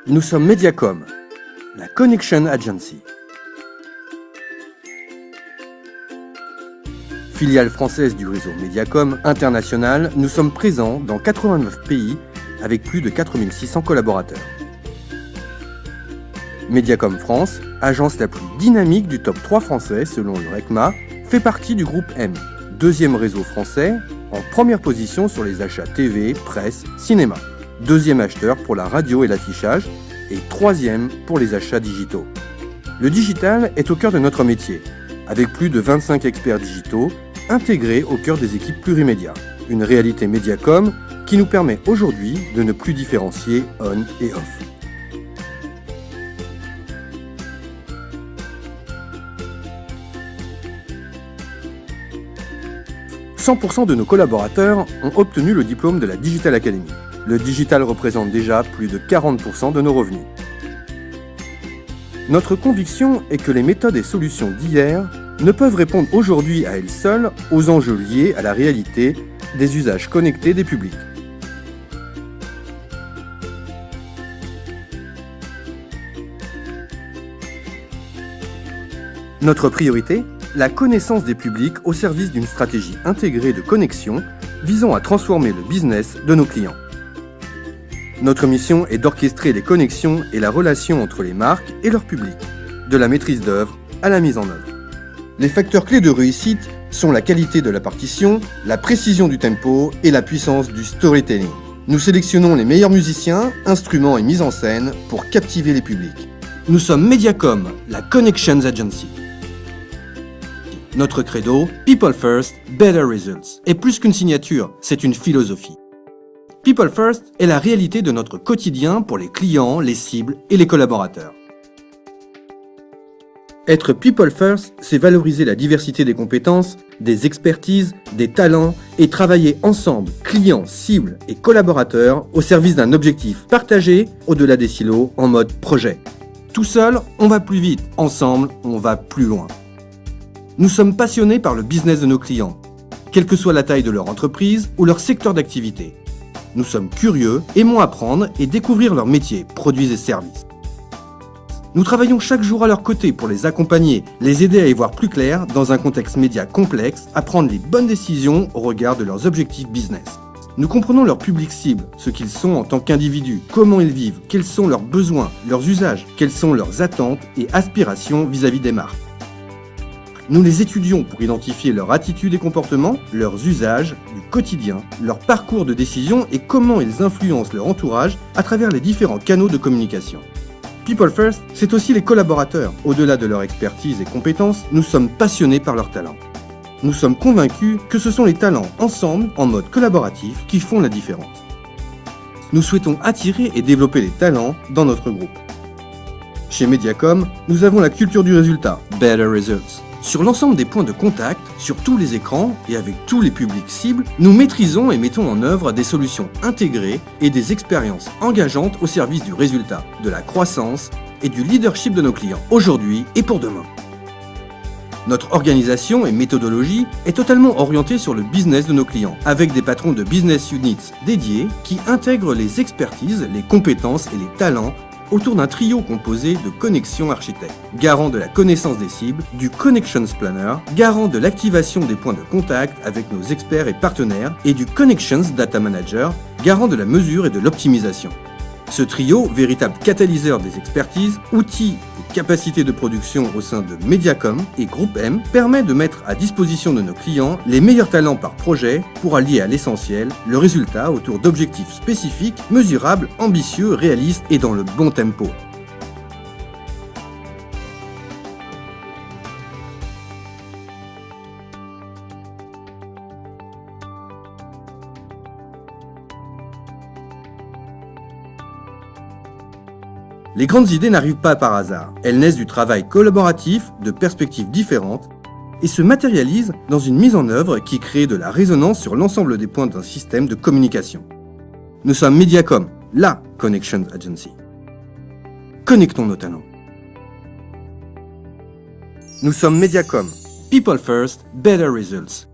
Nous sommes Mediacom, la Connection Agency. Filiale française du réseau Mediacom international, nous sommes présents dans 89 pays avec plus de 4600 collaborateurs. Mediacom France, agence la plus dynamique du top 3 français selon le RECMA, fait partie du groupe M, deuxième réseau français, en première position sur les achats TV, presse, cinéma, deuxième acheteur pour la radio et l'affichage, et troisième pour les achats digitaux. Le digital est au cœur de notre métier, avec plus de 25 experts digitaux intégrés au cœur des équipes plurimédia. Une réalité Mediacom qui nous permet aujourd'hui de ne plus différencier on et off. « 100% de nos collaborateurs ont obtenu le diplôme de la Digital Academy. Le digital représente déjà plus de 40% de nos revenus. Notre conviction est que les méthodes et solutions d'hier ne peuvent répondre aujourd'hui à elles seules aux enjeux liés à la réalité des usages connectés des publics. Notre priorité ? La connaissance des publics au service d'une stratégie intégrée de connexion visant à transformer le business de nos clients. Notre mission est d'orchestrer les connexions et la relation entre les marques et leur public, de la maîtrise d'œuvre à la mise en œuvre. Les facteurs clés de réussite sont la qualité de la partition, la précision du tempo et la puissance du storytelling. Nous sélectionnons les meilleurs musiciens, instruments et mises en scène pour captiver les publics. Nous sommes Mediacom, la Connections Agency. Notre credo, People First, Better Results, est plus qu'une signature, c'est une philosophie. People First est la réalité de notre quotidien pour les clients, les cibles et les collaborateurs. Être People First, c'est valoriser la diversité des compétences, des expertises, des talents et travailler ensemble, clients, cibles et collaborateurs au service d'un objectif partagé au-delà des silos en mode projet. Tout seul, on va plus vite. Ensemble, on va plus loin. Nous sommes passionnés par le business de nos clients, quelle que soit la taille de leur entreprise ou leur secteur d'activité. Nous sommes curieux, aimons apprendre et découvrir leur métier, produits et services. Nous travaillons chaque jour à leur côté pour les accompagner, les aider à y voir plus clair dans un contexte média complexe, à prendre les bonnes décisions au regard de leurs objectifs business. Nous comprenons leur public cible, ce qu'ils sont en tant qu'individus, comment ils vivent, quels sont leurs besoins, leurs usages, quelles sont leurs attentes et aspirations vis-à-vis des marques. Nous les étudions pour identifier leurs attitudes et comportements, leurs usages du quotidien, leur parcours de décision et comment ils influencent leur entourage à travers les différents canaux de communication. People First, c'est aussi les collaborateurs. Au-delà de leur expertise et compétences, nous sommes passionnés par leurs talents. Nous sommes convaincus que ce sont les talents ensemble, en mode collaboratif, qui font la différence. Nous souhaitons attirer et développer les talents dans notre groupe. Chez Mediacom, nous avons la culture du résultat, Better Results. Sur l'ensemble des points de contact, sur tous les écrans et avec tous les publics cibles, nous maîtrisons et mettons en œuvre des solutions intégrées et des expériences engageantes au service du résultat, de la croissance et du leadership de nos clients, aujourd'hui et pour demain. Notre organisation et méthodologie est totalement orientée sur le business de nos clients, avec des patrons de business units dédiés qui intègrent les expertises, les compétences et les talents autour d'un trio composé de Connexion Architecte, garant de la connaissance des cibles, du Connections Planner, garant de l'activation des points de contact avec nos experts et partenaires, et du Connections Data Manager, garant de la mesure et de l'optimisation. Ce trio, véritable catalyseur des expertises, outils et capacités de production au sein de Mediacom et Groupe M, permet de mettre à disposition de nos clients les meilleurs talents par projet pour allier à l'essentiel le résultat autour d'objectifs spécifiques, mesurables, ambitieux, réalistes et dans le bon tempo. Les grandes idées n'arrivent pas par hasard. Elles naissent du travail collaboratif, de perspectives différentes, et se matérialisent dans une mise en œuvre qui crée de la résonance sur l'ensemble des points d'un système de communication. Nous sommes Mediacom, la Connections Agency. Connectons nos talents. Nous sommes Mediacom. People First, Better Results.